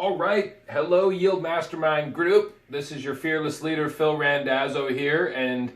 All right, hello Yield Mastermind group. This is your fearless leader, Phil Randazzo here. And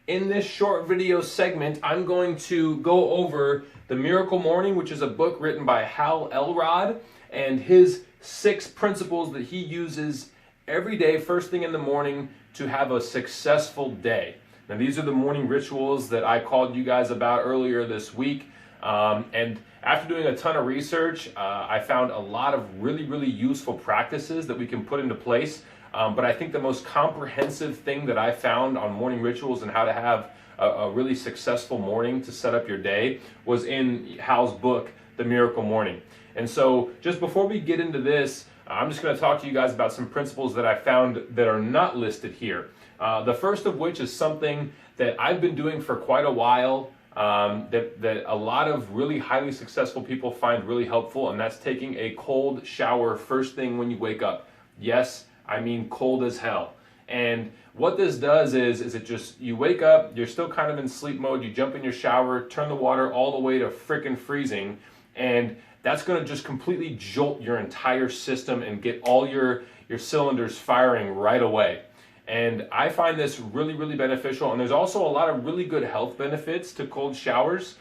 in this short video segment, I'm going to go over The Miracle Morning, which is a book written by Hal Elrod, and his 6 principles that he uses every day, first thing in the morning, to have a successful day. Now, these are the morning rituals that I called you guys about earlier this week. And after doing a ton of research, I found a lot of really useful practices that we can put into place. But I think the most comprehensive thing that I found on morning rituals and how to have a really successful morning to set up your day was in Hal's book, The Miracle Morning. And so just before we get into this, I'm just going to talk to you guys about some principles that I found that are not listed here. The first of which is something that I've been doing for quite a while, that a lot of really highly successful people find really helpful, and that's taking a cold shower first thing when you wake up. Yes, I mean cold as hell. And what this does is it just, you wake up, you're still kind of in sleep mode, you jump in your shower, turn the water all the way to frickin' freezing, and that's going to just completely jolt your entire system and get all your cylinders firing right away. And I find this really beneficial. And there's also a lot of really good health benefits to cold showers,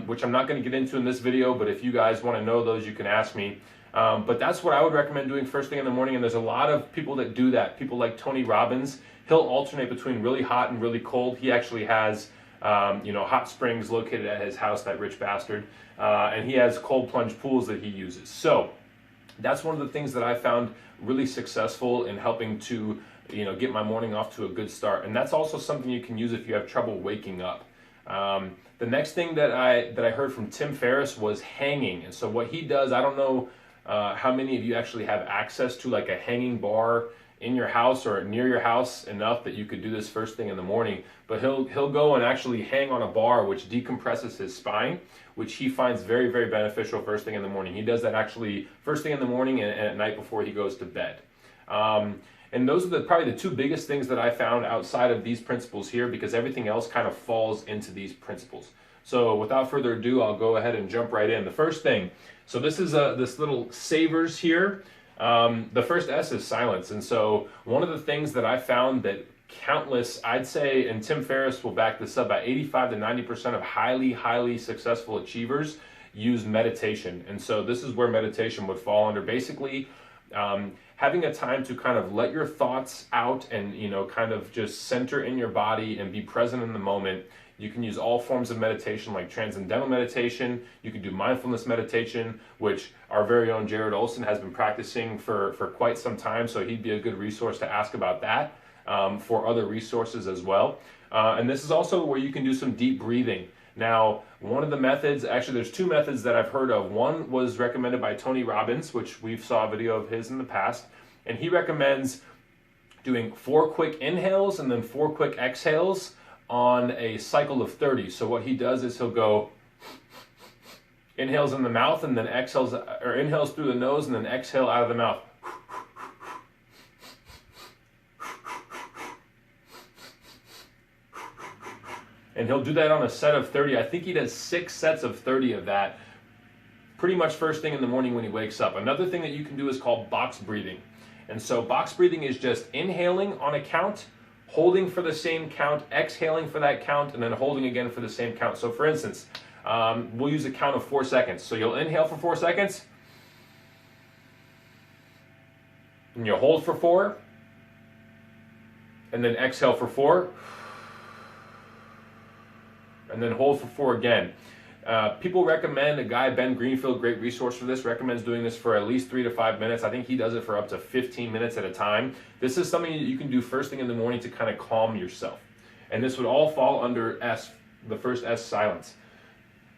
which I'm not going to get into in this video, but if you guys want to know those, you can ask me. But that's what I would recommend doing first thing in the morning. And there's a lot of people that do that. People like Tony Robbins, he'll alternate between really hot and really cold. He actually has hot springs located at his house, that rich bastard. And he has cold plunge pools that he uses. So that's one of the things that I found really successful in helping to get my morning off to a good start. And that's also something you can use if you have trouble waking up. The next thing that I heard from Tim Ferriss was hanging. And so what he does, I don't know how many of you actually have access to like a hanging bar in your house or near your house enough that you could do this first thing in the morning, but he'll go and actually hang on a bar, which decompresses his spine, which he finds very beneficial first thing in the morning. He does that actually first thing in the morning and at night before he goes to bed. And those are probably the 2 biggest things that I found outside of these principles here, because everything else kind of falls into these principles. So without further ado, I'll go ahead and jump right in. The first thing, so this is this little savers here. The first S is silence. And so one of the things that I found that countless, I'd say, and Tim Ferriss will back this up, about 85 to 90% of highly successful achievers use meditation. And so this is where meditation would fall under. Basically, having a time to kind of let your thoughts out and, kind of just center in your body and be present in the moment. You can use all forms of meditation like transcendental meditation. You can do mindfulness meditation, which our very own Jared Olson has been practicing for quite some time. So he'd be a good resource to ask about that for other resources as well. And this is also where you can do some deep breathing. Now, one of the methods, actually there's 2 methods that I've heard of. One was recommended by Tony Robbins, which we've saw a video of his in the past. And he recommends doing 4 quick inhales and then 4 quick exhales on a cycle of 30. So what he does is he'll go inhales in the mouth and then exhales, or inhales through the nose and then exhale out of the mouth. And he'll do that on a set of 30. I think he does 6 sets of 30 of that pretty much first thing in the morning when he wakes up. Another thing that you can do is called box breathing. And so box breathing is just inhaling on a count, holding for the same count, exhaling for that count, and then holding again for the same count. So for instance, we'll use a count of 4 seconds. So you'll inhale for 4 seconds, and you'll hold for 4, and then exhale for 4, and then hold for 4 again. People recommend, a guy, Ben Greenfield, great resource for this, recommends doing this for at least 3 to 5 minutes. I think he does it for up to 15 minutes at a time. This is something that you can do first thing in the morning to kind of calm yourself. And this would all fall under S, the first S, silence.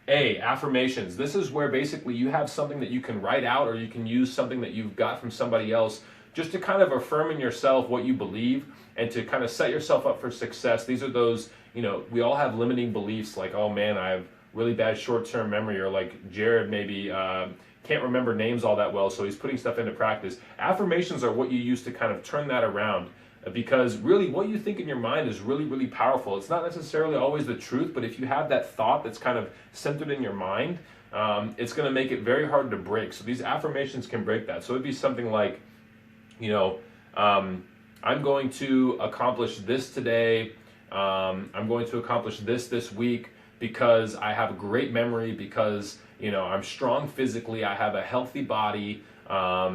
A, affirmations. This is where basically you have something that you can write out, or you can use something that you've got from somebody else just to kind of affirm in yourself what you believe and to kind of set yourself up for success. These are those, we all have limiting beliefs like, oh man, I have really bad short-term memory, or like Jared maybe can't remember names all that well, so he's putting stuff into practice. Affirmations are what you use to kind of turn that around, because really what you think in your mind is really powerful. It's not necessarily always the truth, but if you have that thought that's kind of centered in your mind, it's going to make it very hard to break. So these affirmations can break that. So it'd be something like, you know, I'm going to accomplish this today. I'm going to accomplish this week because I have a great memory, because, you know, I'm strong physically, I have a healthy body, blah,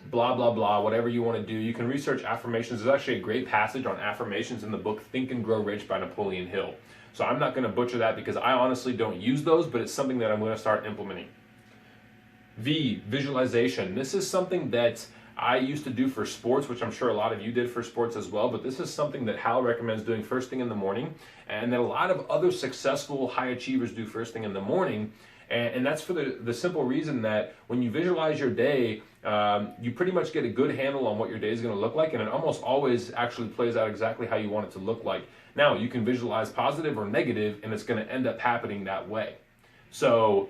blah, blah, whatever you want to do. You can research affirmations. There's actually a great passage on affirmations in the book Think and Grow Rich by Napoleon Hill. So I'm not going to butcher that because I honestly don't use those, but it's something that I'm going to start implementing. V, visualization. This is something that I used to do for sports, which I'm sure a lot of you did for sports as well, but this is something that Hal recommends doing first thing in the morning, and that a lot of other successful high achievers do first thing in the morning. And that's for the simple reason that when you visualize your day, you pretty much get a good handle on what your day is going to look like, and it almost always actually plays out exactly how you want it to look like. Now, you can visualize positive or negative, and it's going to end up happening that way. So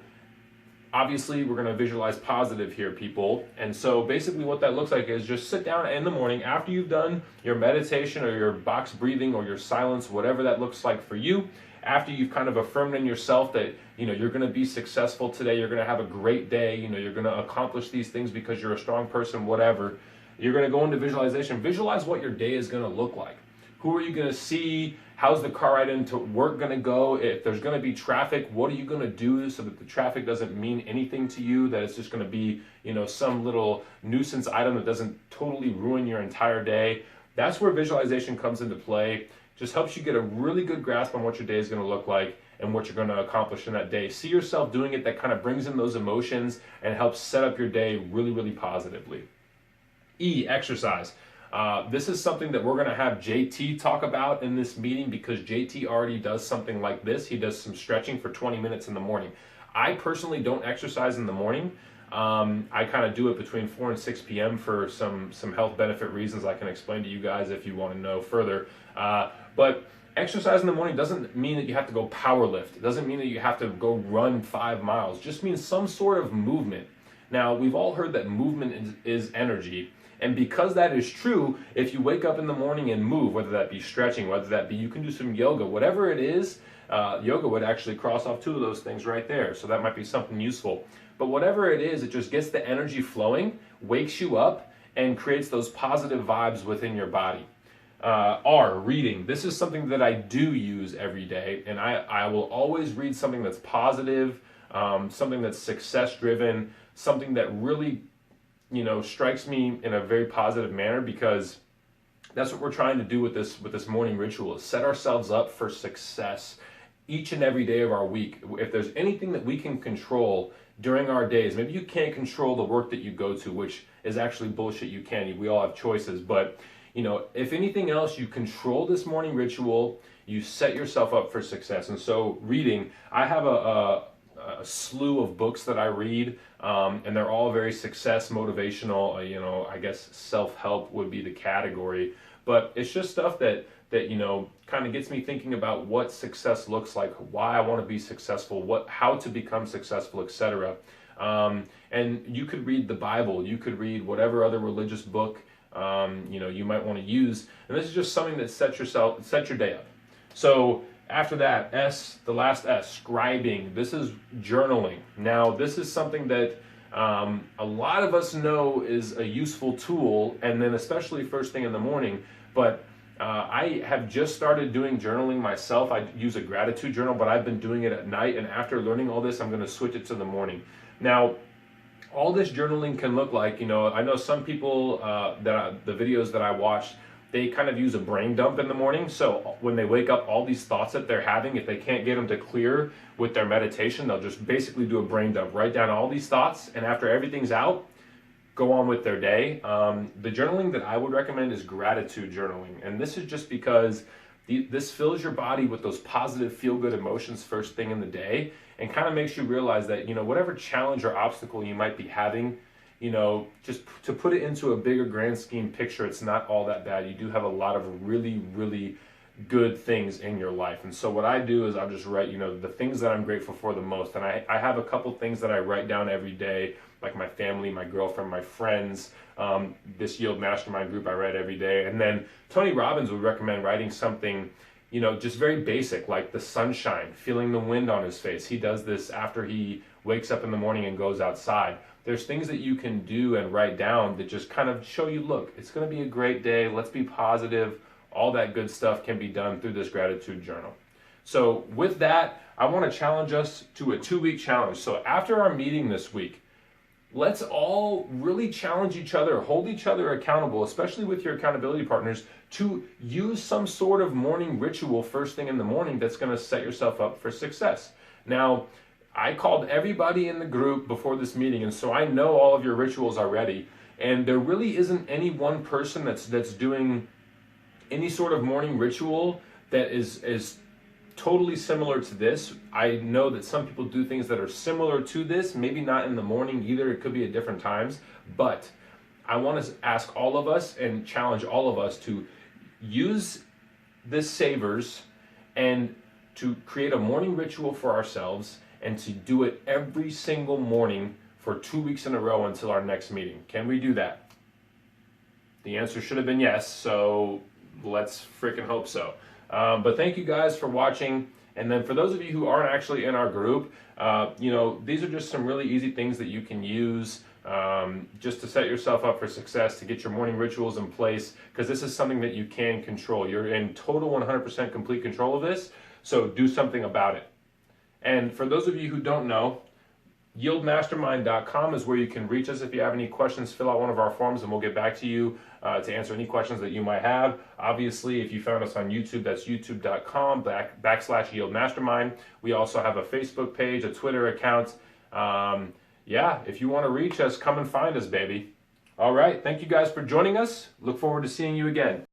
obviously, we're going to visualize positive here, people. And so basically what that looks like is just sit down in the morning after you've done your meditation or your box breathing or your silence, whatever that looks like for you. After you've kind of affirmed in yourself that, you know, you're going to be successful today, you're going to have a great day, you know, you're going to accomplish these things because you're a strong person, whatever. You're going to go into visualization. Visualize what your day is going to look like. Who are you going to see? How's the car ride into work going to go? If there's going to be traffic, what are you going to do so that the traffic doesn't mean anything to you, that it's just going to be, you know, some little nuisance item that doesn't totally ruin your entire day? That's where visualization comes into play. Just helps you get a really good grasp on what your day is going to look like and what you're going to accomplish in that day. See yourself doing it. That kind of brings in those emotions and helps set up your day really, really positively. E, exercise. This is something that we're going to have JT talk about in this meeting, because JT already does something like this. He does some stretching for 20 minutes in the morning. I personally don't exercise in the morning. I kind of do it between 4 and 6 p.m. for some health benefit reasons I can explain to you guys if you want to know further. But exercise in the morning doesn't mean that you have to go power lift. It doesn't mean that you have to go run 5 miles. It just means some sort of movement. Now, we've all heard that movement is energy. And because that is true, if you wake up in the morning and move, whether that be stretching, whether that be you can do some yoga, whatever it is, yoga would actually cross off 2 of those things right there. So that might be something useful. But whatever it is, it just gets the energy flowing, wakes you up, and creates those positive vibes within your body. R, reading. This is something that I do use every day, and I will always read something that's positive, something that's success-driven, something that really, you know, strikes me in a very positive manner, because that's what we're trying to do with this morning ritual, is set ourselves up for success each and every day of our week. If there's anything that we can control during our days, maybe you can't control the work that you go to, which is actually bullshit. You can. We all have choices, but you know, if anything else, you control this morning ritual, you set yourself up for success. And so reading, I have a slew of books that I read, and they're all very success, motivational, you know, I guess self-help would be the category, but it's just stuff that you know, kind of gets me thinking about what success looks like, why I want to be successful, how to become successful, etc. And you could read the Bible, you could read whatever other religious book you know, you might want to use, and this is just something that sets your day up. So after that, S, the last S, scribing. This is journaling. Now, this is something that a lot of us know is a useful tool, and then especially first thing in the morning, but I have just started doing journaling myself. I use a gratitude journal, but I've been doing it at night, and after learning all this, I'm going to switch it to the morning. Now, all this journaling can look like, you know, I know some people the videos that I watch, they kind of use a brain dump in the morning. So when they wake up, all these thoughts that they're having, if they can't get them to clear with their meditation, they'll just basically do a brain dump, write down all these thoughts, and after everything's out, go on with their day. The journaling that I would recommend is gratitude journaling. And this is just because this fills your body with those positive feel-good emotions first thing in the day, and kind of makes you realize that, you know, whatever challenge or obstacle you might be having, you know, just to put it into a bigger grand scheme picture, it's not all that bad. You do have a lot of really, really good things in your life. And so what I do is I'll just write, you know, the things that I'm grateful for the most. And I have a couple things that I write down every day, like my family, my girlfriend, my friends, this Yield Mastermind group I write every day. And then Tony Robbins would recommend writing something, you know, just very basic, like the sunshine, feeling the wind on his face. He does this after he wakes up in the morning and goes outside. There's things that you can do and write down that just kind of show you, look, it's going to be a great day. Let's be positive. All that good stuff can be done through this gratitude journal. So with that, I want to challenge us to a 2-week challenge. So after our meeting this week, let's all really challenge each other, hold each other accountable, especially with your accountability partners, to use some sort of morning ritual first thing in the morning that's going to set yourself up for success. Now, I called everybody in the group before this meeting, and so I know all of your rituals already, and there really isn't any one person that's doing any sort of morning ritual that is totally similar to this. I know that some people do things that are similar to this, maybe not in the morning either, it could be at different times, but I want to ask all of us and challenge all of us to use this Savers and to create a morning ritual for ourselves and to do it every single morning for 2 weeks in a row until our next meeting. Can we do that? The answer should have been yes, so let's freaking hope so. But thank you guys for watching. And then for those of you who aren't actually in our group, these are just some really easy things that you can use just to set yourself up for success, to get your morning rituals in place, because this is something that you can control. You're in total 100% complete control of this, so do something about it. And for those of you who don't know, yieldmastermind.com is where you can reach us. If you have any questions, fill out one of our forms and we'll get back to you to answer any questions that you might have. Obviously, if you found us on YouTube, that's youtube.com/yieldmastermind. We also have a Facebook page, a Twitter account. If you want to reach us, come and find us, baby. All right, thank you guys for joining us. Look forward to seeing you again.